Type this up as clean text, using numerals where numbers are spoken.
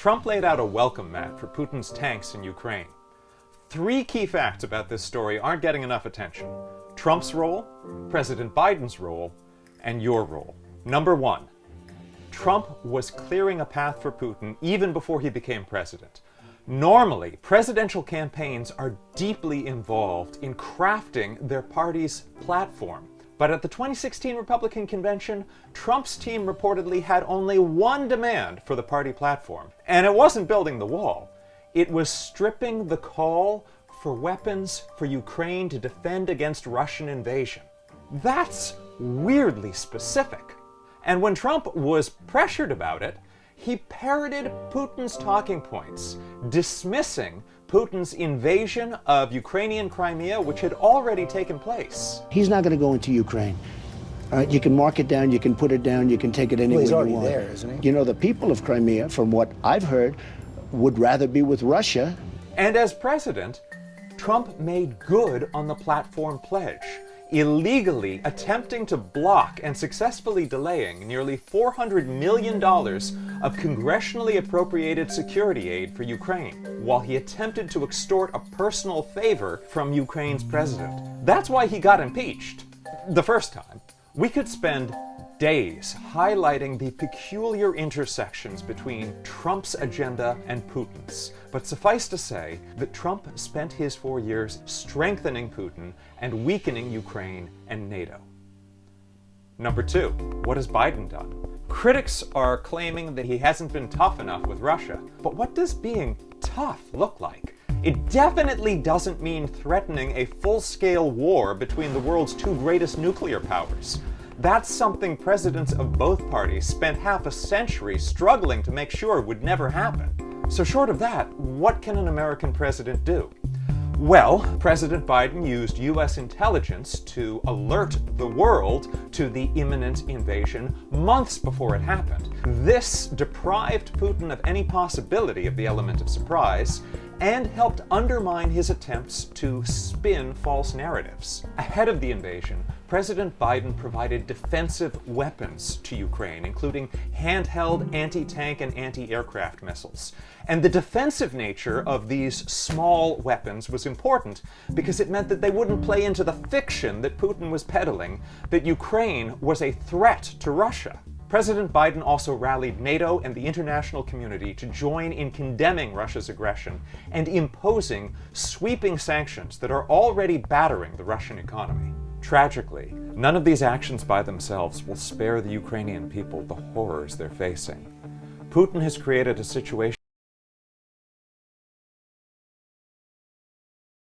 Trump laid out a welcome mat for Putin's tanks in Ukraine. Three key facts about this story aren't getting enough attention: Trump's role, President Biden's role, and your role. Number one, Trump was clearing a path for Putin even before he became president. Normally, presidential campaigns are deeply involved in crafting their party's platform. But at the 2016 Republican convention, Trump's team reportedly had only one demand for the party platform. And it wasn't building the wall. It was stripping the call for weapons for Ukraine to defend against Russian invasion. That's weirdly specific. And when Trump was pressured about it, he parroted Putin's talking points, dismissing Putin's invasion of Ukrainian Crimea, which had already taken place. He's not going to go into Ukraine. You can mark it down, you can put it down, you can take it anywhere you want. Well, he's already there, isn't he? You know, the people of Crimea, from what I've heard, would rather be with Russia. And as president, Trump made good on the platform pledge, illegally attempting to block and successfully delaying nearly $400 million of congressionally appropriated security aid for Ukraine, while he attempted to extort a personal favor from Ukraine's president. That's why he got impeached the first time. We could spend days highlighting the peculiar intersections between Trump's agenda and Putin's. But suffice to say that Trump spent his 4 years strengthening Putin and weakening Ukraine and NATO. Number two, what has Biden done? Critics are claiming that he hasn't been tough enough with Russia. But what does being tough look like? It definitely doesn't mean threatening a full-scale war between the world's two greatest nuclear powers. That's something presidents of both parties spent half a century struggling to make sure would never happen. So short of that, what can an American president do? Well, President Biden used U.S. intelligence to alert the world to the imminent invasion months before it happened. This deprived Putin of any possibility of the element of surprise and helped undermine his attempts to spin false narratives. Ahead of the invasion, President Biden provided defensive weapons to Ukraine, including handheld anti-tank and anti-aircraft missiles. And the defensive nature of these small weapons was important because it meant that they wouldn't play into the fiction that Putin was peddling, that Ukraine was a threat to Russia. President Biden also rallied NATO and the international community to join in condemning Russia's aggression and imposing sweeping sanctions that are already battering the Russian economy. Tragically, none of these actions by themselves will spare the Ukrainian people the horrors they're facing. Putin has created a situation